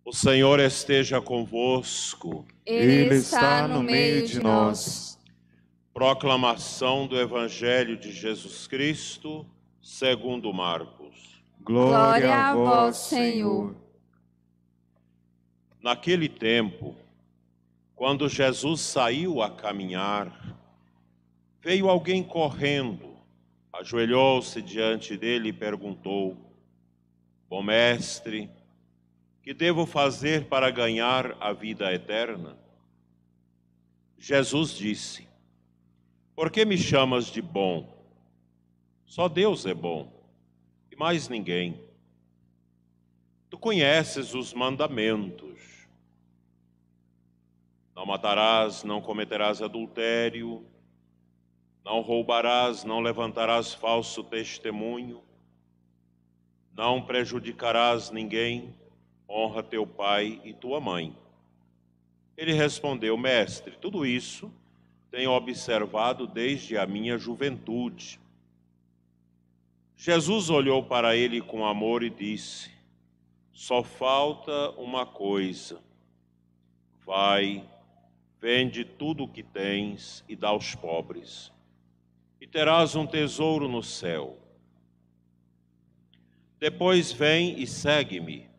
O Senhor esteja convosco. Ele está no meio de nós. Proclamação do Evangelho de Jesus Cristo, segundo Marcos. Glória a vós, Senhor. Naquele tempo, quando Jesus saiu a caminhar, veio alguém correndo, ajoelhou-se diante dele e perguntou: Bom mestre, que devo fazer para ganhar a vida eterna? Jesus disse: Por que me chamas de bom? Só Deus é bom, e mais ninguém. Tu conheces os mandamentos. Não matarás, não cometerás adultério, não roubarás, não levantarás falso testemunho, não prejudicarás ninguém, honra teu pai e tua mãe. Ele respondeu: Mestre, tudo isso tenho observado desde a minha juventude. Jesus olhou para ele com amor e disse: Só falta uma coisa. Vai, vende tudo o que tens e dá aos pobres, e terás um tesouro no céu. Depois vem e segue-me.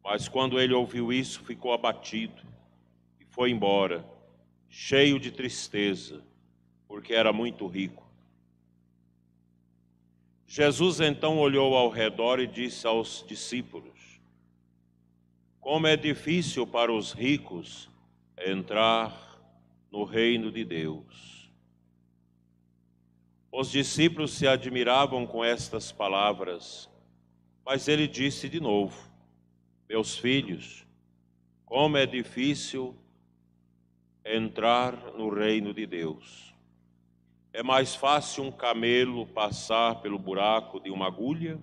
Mas quando ele ouviu isso, ficou abatido e foi embora, cheio de tristeza, porque era muito rico. Jesus então olhou ao redor e disse aos discípulos: Como é difícil para os ricos entrar no reino de Deus. Os discípulos se admiravam com estas palavras, mas ele disse de novo: Meus filhos, como é difícil entrar no reino de Deus. É mais fácil um camelo passar pelo buraco de uma agulha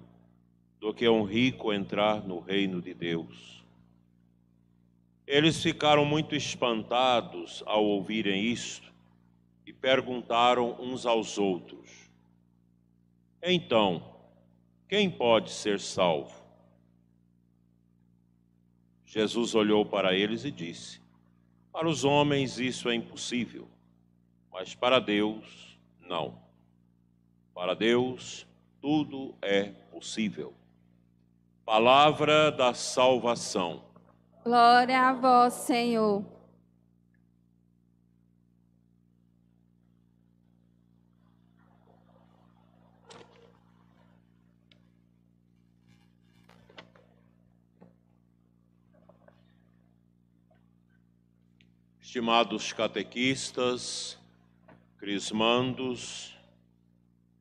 do que um rico entrar no reino de Deus. Eles ficaram muito espantados ao ouvirem isto e perguntaram uns aos outros: Então, quem pode ser salvo? Jesus olhou para eles e disse: Para os homens isso é impossível, mas para Deus não. Para Deus tudo é possível. Palavra da salvação. Glória a vós, Senhor. Estimados catequistas, crismandos,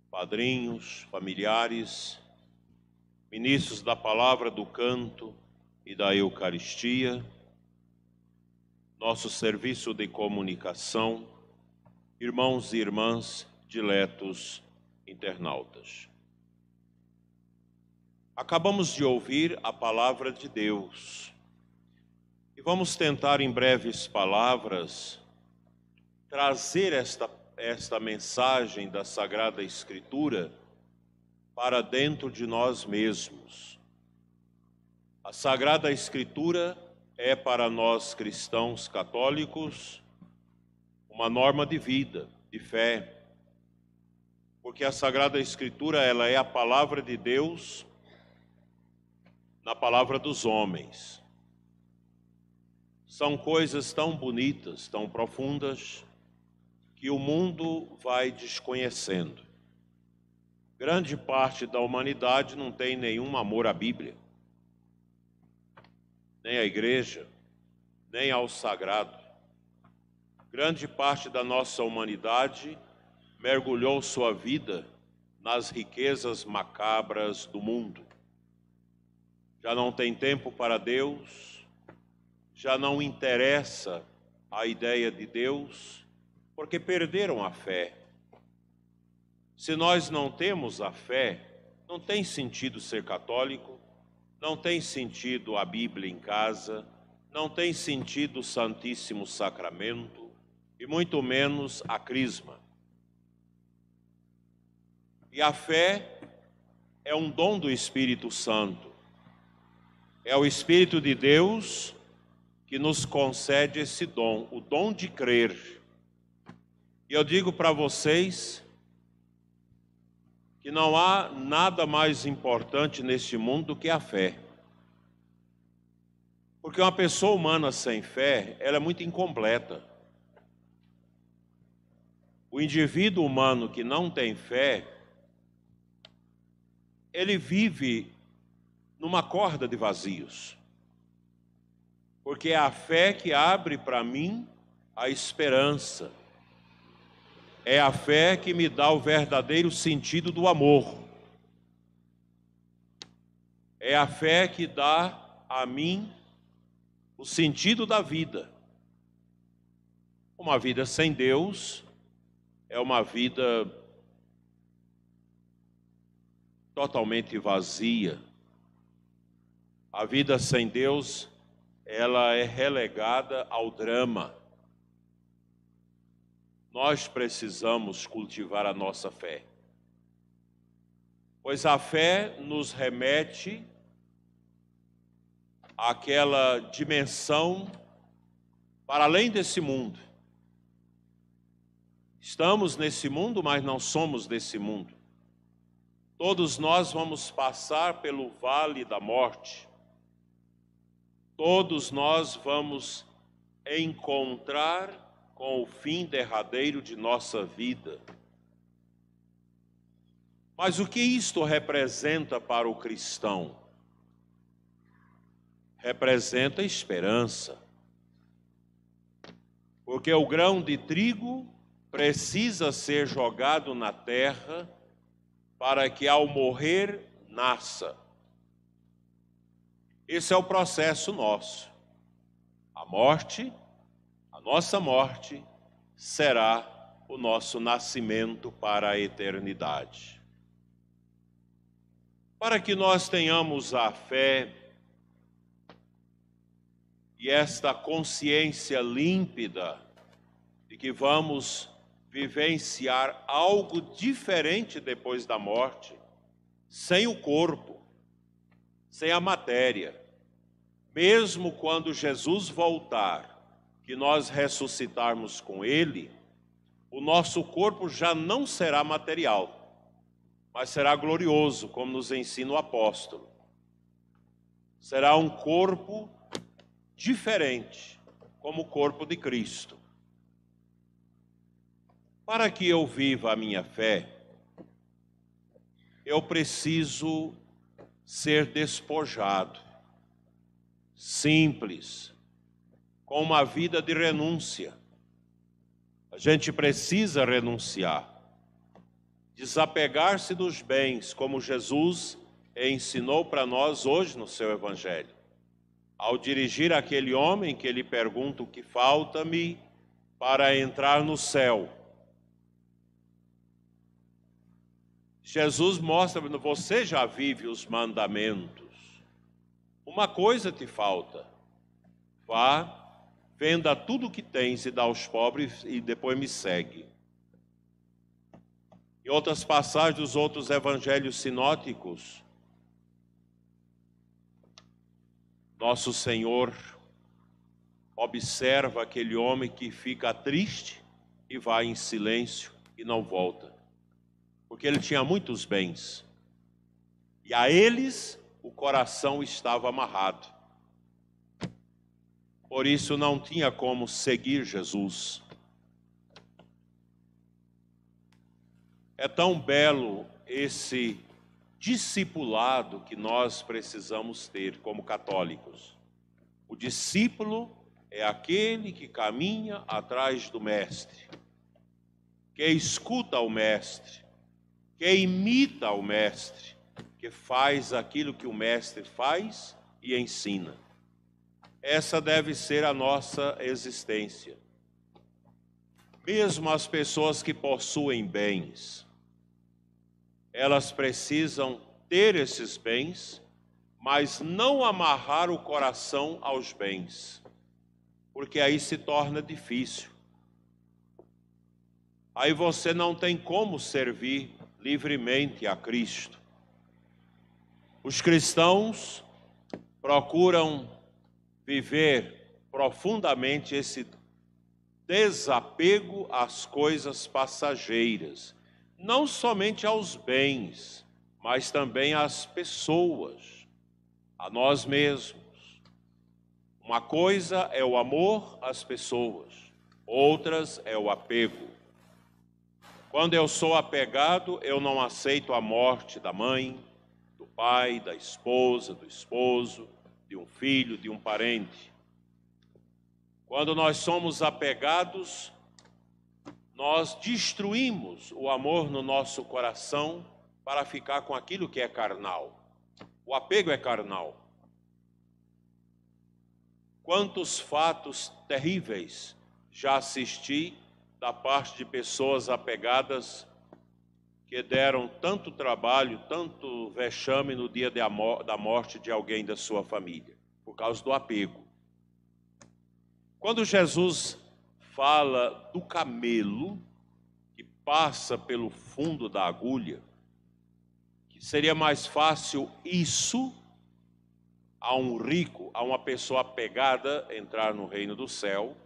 padrinhos, familiares, ministros da palavra, do canto e da Eucaristia, nosso serviço de comunicação, irmãos e irmãs, diletos internautas. Acabamos de ouvir a palavra de Deus e vamos tentar em breves palavras trazer esta mensagem da Sagrada Escritura para dentro de nós mesmos. A Sagrada Escritura é para nós cristãos católicos uma norma de vida, de fé, porque a Sagrada Escritura ela é a palavra de Deus na palavra dos homens. São coisas tão bonitas, tão profundas, que o mundo vai desconhecendo. Grande parte da humanidade não tem nenhum amor à Bíblia, nem à igreja, nem ao sagrado. Grande parte da nossa humanidade mergulhou sua vida nas riquezas macabras do mundo. Já não tem tempo para Deus, já não interessa a ideia de Deus, porque perderam a fé. Se nós não temos a fé, não tem sentido ser católico, não tem sentido a Bíblia em casa, não tem sentido o Santíssimo Sacramento e muito menos a Crisma. E a fé é um dom do Espírito Santo. É o Espírito de Deus que nos concede esse dom, o dom de crer. E eu digo para vocês que não há nada mais importante neste mundo do que a fé. Porque uma pessoa humana sem fé, ela é muito incompleta. O indivíduo humano que não tem fé, ele vive numa corda de vazios. Porque é a fé que abre para mim a esperança. É a fé que me dá o verdadeiro sentido do amor. É a fé que dá a mim o sentido da vida. Uma vida sem Deus é uma vida totalmente vazia. A vida sem Deus, ela é relegada ao drama. Nós precisamos cultivar a nossa fé, pois a fé nos remete àquela dimensão para além desse mundo. Estamos nesse mundo, mas não somos desse mundo. Todos nós vamos passar pelo vale da morte. Todos nós vamos encontrar com o fim derradeiro de nossa vida. Mas o que isto representa para o cristão? Representa esperança. Porque o grão de trigo precisa ser jogado na terra para que ao morrer nasça. Esse é o processo nosso. A morte, a nossa morte, será o nosso nascimento para a eternidade. Para que nós tenhamos a fé e esta consciência límpida de que vamos vivenciar algo diferente depois da morte, sem o corpo, sem a matéria. Mesmo quando Jesus voltar, que nós ressuscitarmos com Ele, o nosso corpo já não será material, mas será glorioso, como nos ensina o apóstolo. Será um corpo diferente, como o corpo de Cristo. Para que eu viva a minha fé, eu preciso ser despojado, simples, com uma vida de renúncia. A gente precisa renunciar, desapegar-se dos bens, como Jesus ensinou para nós hoje no seu Evangelho. Ao dirigir aquele homem que lhe pergunta o que falta-me para entrar no céu, Jesus mostra, você já vive os mandamentos. Uma coisa te falta. Vá, venda tudo o que tens e dá aos pobres e depois me segue. Em outras passagens dos outros evangelhos sinóticos, nosso Senhor observa aquele homem que fica triste e vai em silêncio e não volta. Porque ele tinha muitos bens. E a eles o coração estava amarrado. Por isso não tinha como seguir Jesus. É tão belo esse discipulado que nós precisamos ter como católicos. O discípulo é aquele que caminha atrás do mestre, que escuta o mestre, que imita o mestre, que faz aquilo que o mestre faz e ensina. Essa deve ser a nossa existência. Mesmo as pessoas que possuem bens, elas precisam ter esses bens, mas não amarrar o coração aos bens, porque aí se torna difícil. Aí você não tem como servir livremente a Cristo. Os cristãos procuram viver profundamente esse desapego às coisas passageiras, não somente aos bens, mas também às pessoas, a nós mesmos. Uma coisa é o amor às pessoas, outras é o apego. Quando eu sou apegado, eu não aceito a morte da mãe, do pai, da esposa, do esposo, de um filho, de um parente. Quando nós somos apegados, nós destruímos o amor no nosso coração para ficar com aquilo que é carnal. O apego é carnal. Quantos fatos terríveis já assisti da parte de pessoas apegadas que deram tanto trabalho, tanto vexame no dia da morte de alguém da sua família, por causa do apego. Quando Jesus fala do camelo que passa pelo fundo da agulha, que seria mais fácil isso a um rico, a uma pessoa apegada entrar no reino do céu.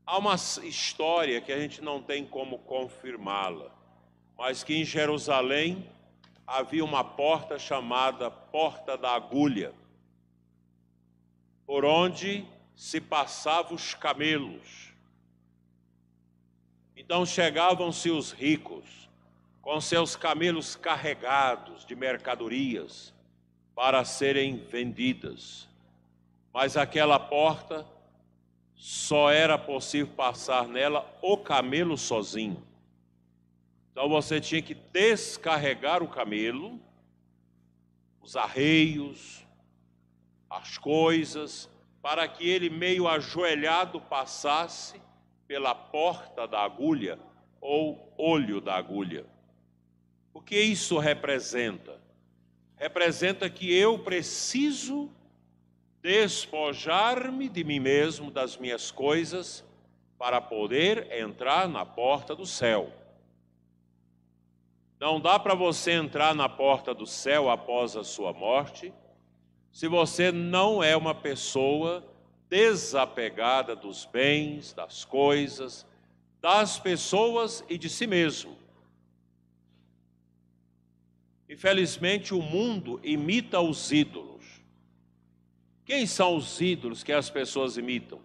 Há uma história que a gente não tem como confirmá-la, mas que em Jerusalém havia uma porta chamada Porta da Agulha, por onde se passavam os camelos. Então chegavam-se os ricos, com seus camelos carregados de mercadorias, para serem vendidas. Mas aquela porta, só era possível passar nela o camelo sozinho. Então você tinha que descarregar o camelo, os arreios, as coisas, para que ele meio ajoelhado passasse pela porta da agulha ou olho da agulha. O que isso representa? Representa que eu preciso despojar-me de mim mesmo, das minhas coisas, para poder entrar na porta do céu. Não dá para você entrar na porta do céu após a sua morte, se você não é uma pessoa desapegada dos bens, das coisas, das pessoas e de si mesmo. Infelizmente, o mundo imita os ídolos. Quem são os ídolos que as pessoas imitam?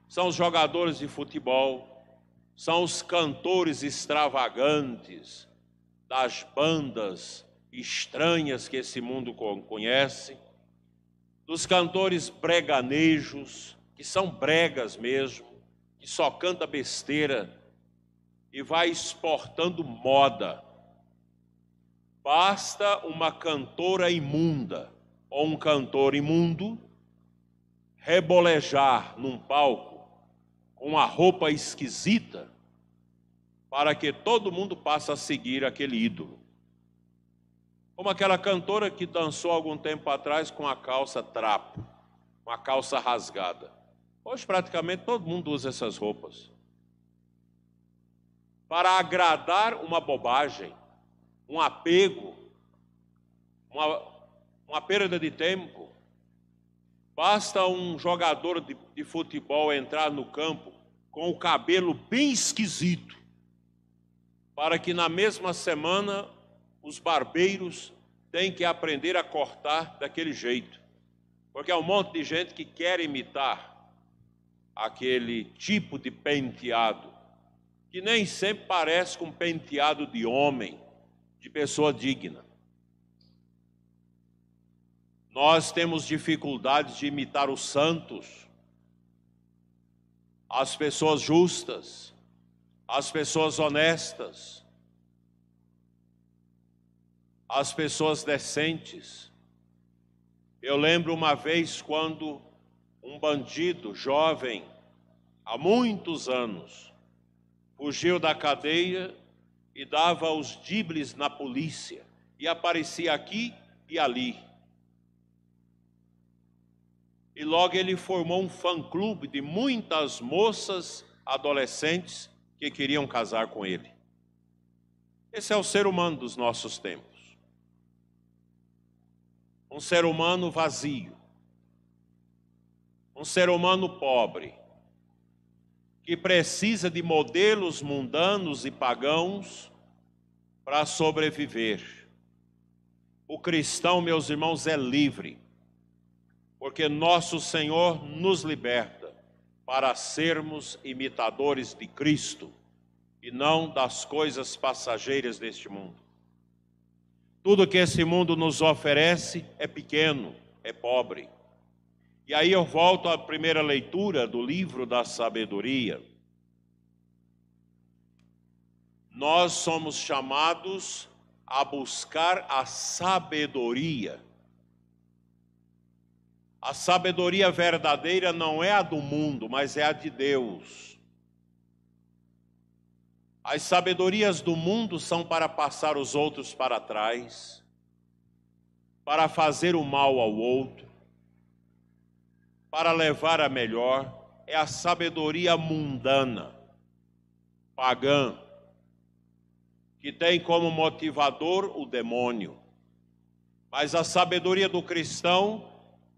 São os jogadores de futebol, são os cantores extravagantes das bandas estranhas que esse mundo conhece, dos cantores breganejos, que são bregas mesmo, que só canta besteira e vai exportando moda. Basta uma cantora imunda ou um cantor imundo rebolejar num palco com uma roupa esquisita para que todo mundo passe a seguir aquele ídolo. Como aquela cantora que dançou algum tempo atrás com a calça trapo, com a calça rasgada. Hoje praticamente todo mundo usa essas roupas. Para agradar uma bobagem, um apego, uma perda de tempo. Basta um jogador de futebol entrar no campo com o cabelo bem esquisito, para que na mesma semana os barbeiros têm que aprender a cortar daquele jeito. Porque há um monte de gente que quer imitar aquele tipo de penteado, que nem sempre parece com um penteado de homem, de pessoa digna. Nós temos dificuldades de imitar os santos, as pessoas justas, as pessoas honestas, as pessoas decentes. Eu lembro uma vez quando um bandido jovem, há muitos anos, fugiu da cadeia e dava os dribles na polícia, e aparecia aqui e ali. E logo ele formou um fã-clube de muitas moças adolescentes que queriam casar com ele. Esse é o ser humano dos nossos tempos. um ser humano vazio, um ser humano pobre, que precisa de modelos mundanos e pagãos para sobreviver. O cristão, meus irmãos, é livre, porque nosso Senhor nos liberta para sermos imitadores de Cristo e não das coisas passageiras deste mundo. Tudo que esse mundo nos oferece é pequeno, é pobre. E aí eu volto à primeira leitura do livro da sabedoria. Nós somos chamados a buscar a sabedoria. A sabedoria verdadeira não é a do mundo, mas é a de Deus. As sabedorias do mundo são para passar os outros para trás, para fazer o mal ao outro, para levar a melhor. É a sabedoria mundana, pagã, que tem como motivador o demônio. Mas a sabedoria do cristão,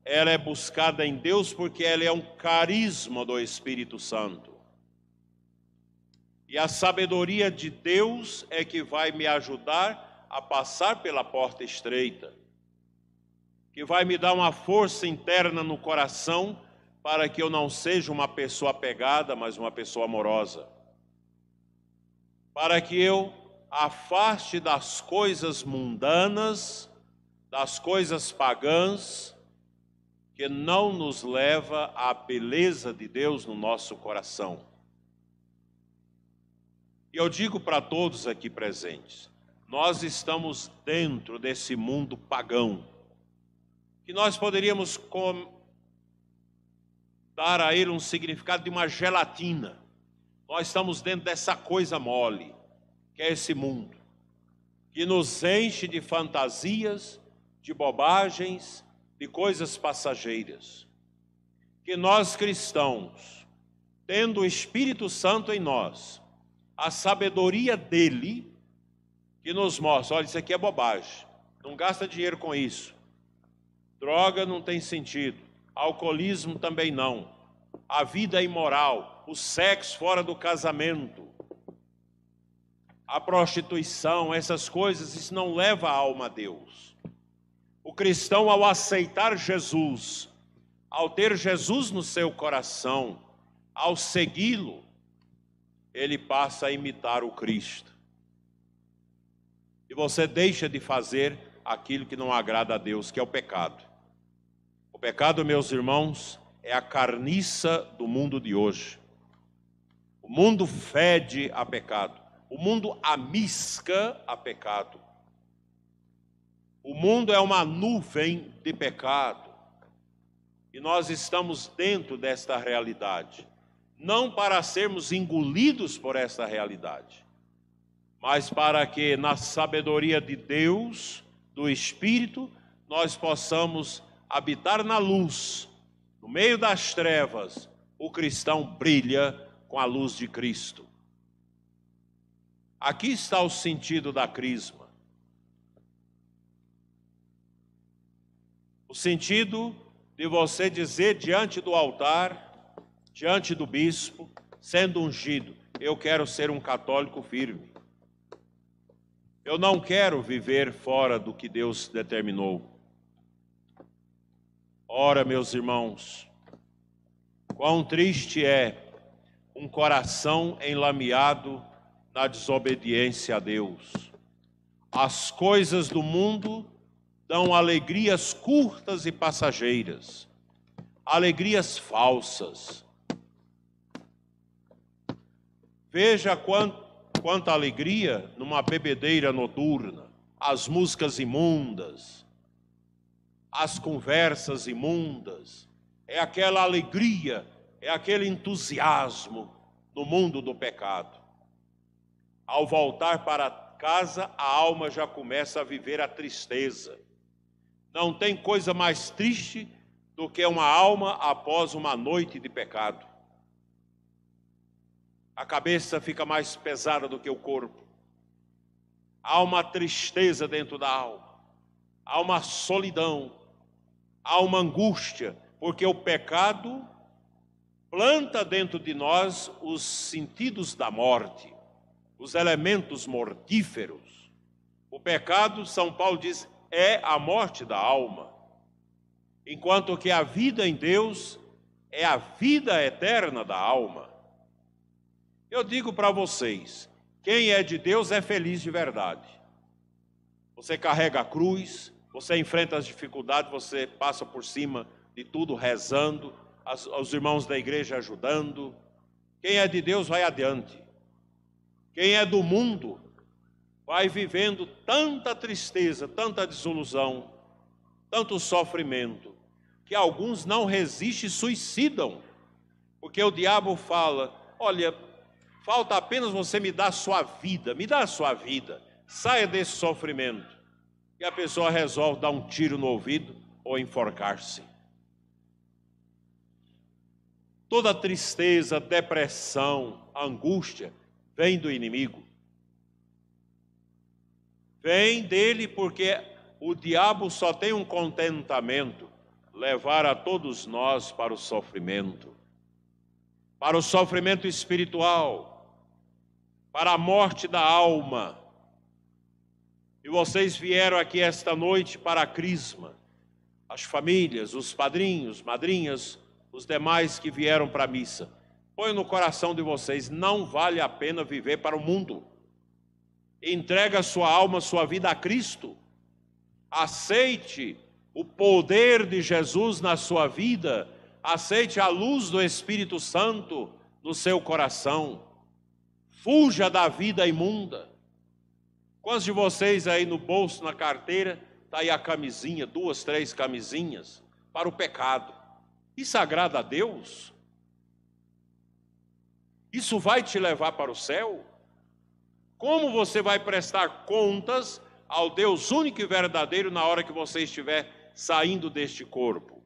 ela é buscada em Deus porque ela é um carisma do Espírito Santo. E a sabedoria de Deus é que vai me ajudar a passar pela porta estreita, que vai me dar uma força interna no coração para que eu não seja uma pessoa apegada, mas uma pessoa amorosa. Para que eu afaste das coisas mundanas, das coisas pagãs, que não nos leva à beleza de Deus no nosso coração. E eu digo para todos aqui presentes, nós estamos dentro desse mundo pagão, que nós poderíamos dar a ele um significado de uma gelatina. Nós estamos dentro dessa coisa mole, que é esse mundo, que nos enche de fantasias, de bobagens, de coisas passageiras. Que nós cristãos, tendo o Espírito Santo em nós, a sabedoria dele, que nos mostra, olha, isso aqui é bobagem, não gasta dinheiro com isso. Droga não tem sentido, alcoolismo também não. A vida é imoral, o sexo fora do casamento, a prostituição, essas coisas, isso não leva a alma a Deus. O cristão, ao aceitar Jesus, ao ter Jesus no seu coração, ao segui-lo, ele passa a imitar o Cristo. E você deixa de fazer aquilo que não agrada a Deus, que é o pecado. O pecado, meus irmãos, é a carniça do mundo de hoje. O mundo fede a pecado. O mundo amisca a pecado. O mundo é uma nuvem de pecado. E nós estamos dentro desta realidade. Não para sermos engolidos por esta realidade, mas para que na sabedoria de Deus, do Espírito, nós possamos habitar na luz. No meio das trevas, o cristão brilha com a luz de Cristo. Aqui está o sentido da crisma. O sentido de você dizer diante do altar, diante do bispo, sendo ungido, eu quero ser um católico firme. Eu não quero viver fora do que Deus determinou. Ora, meus irmãos, quão triste é um coração enlameado na desobediência a Deus. As coisas do mundo dão alegrias curtas e passageiras, alegrias falsas. Veja quanta alegria numa bebedeira noturna, as músicas imundas, as conversas imundas, é aquela alegria, é aquele entusiasmo no mundo do pecado. Ao voltar para casa, a alma já começa a viver a tristeza. Não tem coisa mais triste do que uma alma após uma noite de pecado. A cabeça fica mais pesada do que o corpo. Há uma tristeza dentro da alma. Há uma solidão. há uma angústia, porque o pecado planta dentro de nós os sentidos da morte, os elementos mortíferos. O pecado, São Paulo diz, é a morte da alma, enquanto que a vida em Deus é a vida eterna da alma. Eu digo para vocês, quem é de Deus é feliz de verdade. Você carrega a cruz, você enfrenta as dificuldades, você passa por cima de tudo rezando, os irmãos da igreja ajudando. Quem é de Deus vai adiante. Quem é do mundo vai vivendo tanta tristeza, tanta desilusão, tanto sofrimento, que alguns não resistem e suicidam. Porque o diabo fala, olha, falta apenas você me dar a sua vida, saia desse sofrimento. E a pessoa resolve dar um tiro no ouvido ou enforcar-se. Toda tristeza, depressão, angústia vem do inimigo. Vem dele porque o diabo só tem um contentamento, levar a todos nós para o sofrimento espiritual, para a morte da alma. E vocês vieram aqui esta noite para a crisma, as famílias, os padrinhos, madrinhas, os demais que vieram para a missa. Põe no coração de vocês, não vale a pena viver para o mundo. Entrega a sua alma, sua vida a Cristo. Aceite o poder de Jesus na sua vida. Aceite a luz do Espírito Santo no seu coração. Fuja da vida imunda. Quantos de vocês aí no bolso, na carteira, está aí a camisinha, 2, 3 camisinhas para o pecado? Isso agrada a Deus? Isso vai te levar para o céu? Como você vai prestar contas ao Deus único e verdadeiro na hora que você estiver saindo deste corpo?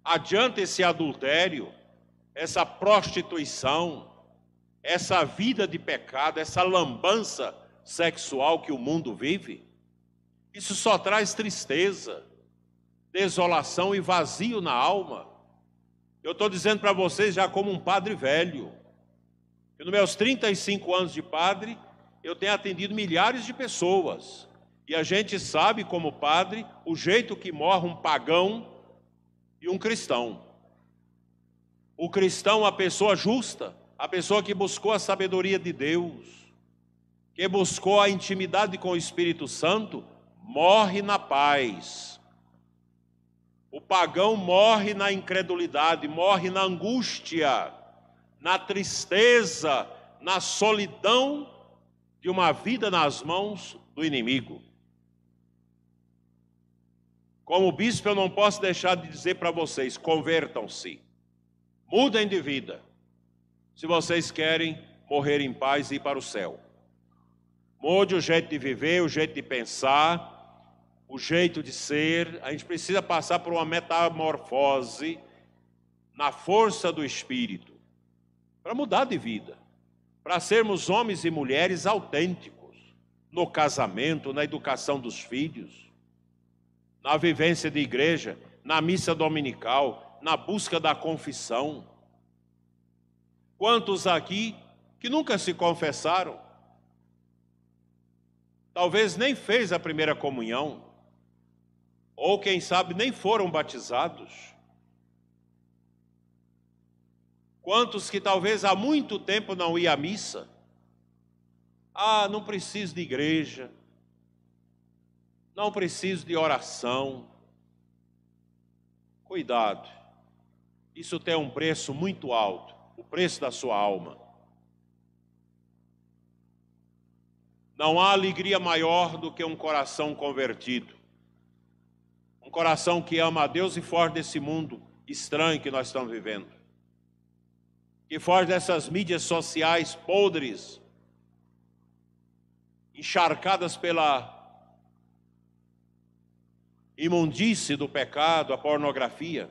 Adianta esse adultério, essa prostituição, essa vida de pecado, essa lambança sexual que o mundo vive? Isso só traz tristeza, desolação e vazio na alma. Eu estou dizendo para vocês já como um padre velho, que nos meus 35 anos de padre, eu tenho atendido milhares de pessoas. E a gente sabe, como padre, o jeito que morre um pagão e um cristão. O cristão, a pessoa justa, a pessoa que buscou a sabedoria de Deus, que buscou a intimidade com o Espírito Santo, morre na paz. O pagão morre na incredulidade, morre na angústia, na tristeza, na solidão de uma vida nas mãos do inimigo. Como bispo, eu não posso deixar de dizer para vocês, convertam-se, mudem de vida, se vocês querem morrer em paz e ir para o céu. Mude o jeito de viver, o jeito de pensar, o jeito de ser. A gente precisa passar por uma metamorfose na força do Espírito, para mudar de vida, para sermos homens e mulheres autênticos, no casamento, na educação dos filhos, na vivência de igreja, na missa dominical, na busca da confissão. Quantos aqui que nunca se confessaram? Talvez nem fez a primeira comunhão, ou quem sabe nem foram batizados. Quantos que talvez há muito tempo não iam à missa? Ah, não preciso de igreja, não preciso de oração. Cuidado, isso tem um preço muito alto, o preço da sua alma. Não há alegria maior do que um coração convertido. Um coração que ama a Deus e foge desse mundo estranho que nós estamos vivendo. Que foge dessas mídias sociais podres, encharcadas pela imundície do pecado, a pornografia.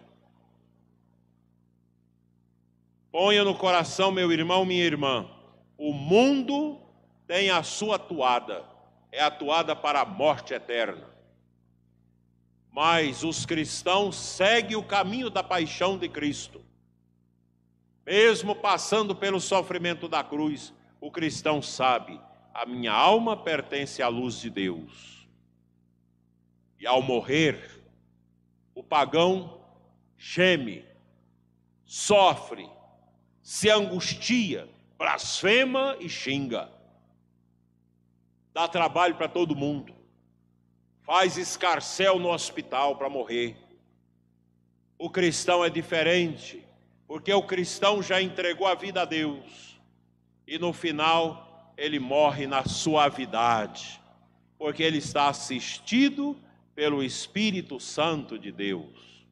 Ponha no coração, meu irmão, minha irmã, o mundo tem a sua toada, é a toada para a morte eterna. mas os cristãos seguem o caminho da paixão de Cristo. Mesmo passando pelo sofrimento da cruz, o cristão sabe: a minha alma pertence à luz de Deus. E ao morrer, o pagão geme, sofre, se angustia, blasfema e xinga. Dá trabalho para todo mundo. Faz escarcéu no hospital para morrer. O cristão é diferente, porque o cristão já entregou a vida a Deus. E no final, ele morre na suavidade, porque ele está assistido pelo Espírito Santo de Deus.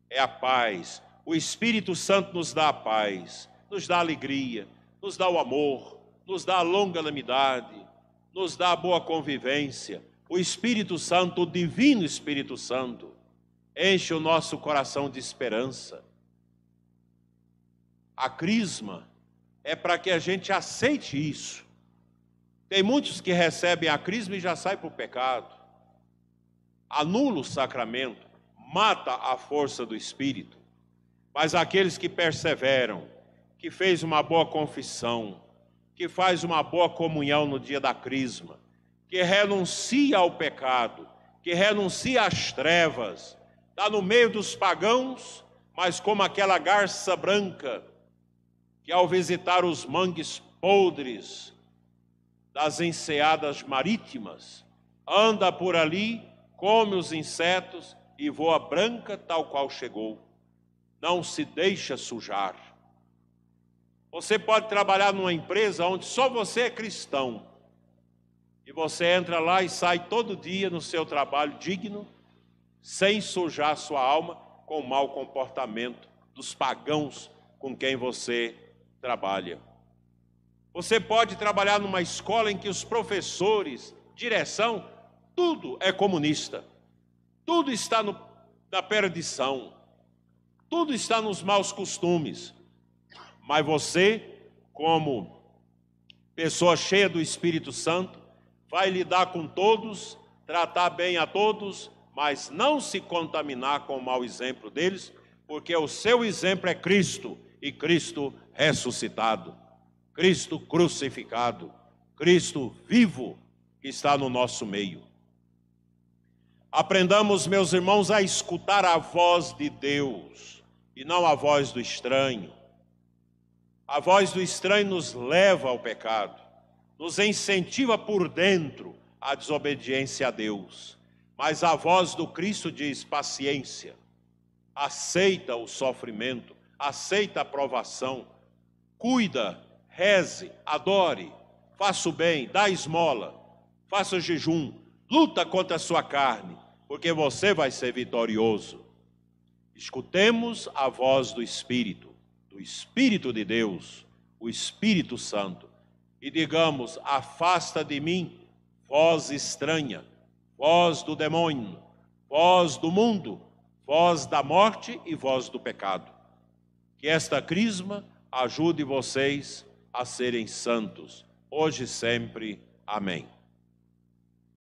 É a paz. O Espírito Santo nos dá a paz, nos dá a alegria, nos dá o amor, nos dá a longanimidade, nos dá a boa convivência. O Espírito Santo, o Divino Espírito Santo, enche o nosso coração de esperança. A crisma é para que a gente aceite isso. Tem muitos que recebem a crisma e já saem para o pecado. Anula o sacramento, mata a força do Espírito. Mas aqueles que perseveram, que fez uma boa confissão, que faz uma boa comunhão no dia da crisma, que renuncia ao pecado, que renuncia às trevas, está no meio dos pagãos, mas como aquela garça branca, que ao visitar os mangues podres das enseadas marítimas, anda por ali, come os insetos e voa branca tal qual chegou. Não se deixa sujar. Você pode trabalhar numa empresa onde só você é cristão, e você entra lá e sai todo dia no seu trabalho digno, sem sujar sua alma com o mau comportamento dos pagãos com quem você trabalha. Você pode trabalhar numa escola em que os professores, direção, tudo é comunista. Tudo está na perdição. Tudo está nos maus costumes. Mas você, como pessoa cheia do Espírito Santo, vai lidar com todos, tratar bem a todos, mas não se contaminar com o mau exemplo deles, porque o seu exemplo é Cristo, e Cristo ressuscitado, Cristo crucificado, Cristo vivo, que está no nosso meio. Aprendamos, meus irmãos, a escutar a voz de Deus, e não a voz do estranho. A voz do estranho nos leva ao pecado, nos incentiva por dentro à desobediência a Deus. Mas a voz do Cristo diz: paciência, aceita o sofrimento, aceita a provação, cuida, reze, adore, faça o bem, dá esmola, faça o jejum, luta contra a sua carne, porque você vai ser vitorioso. Escutemos a voz do Espírito de Deus, o Espírito Santo, e digamos: afasta de mim, voz estranha, voz do demônio, voz do mundo, voz da morte e voz do pecado. Que esta crisma ajude vocês a serem santos, hoje e sempre. Amém.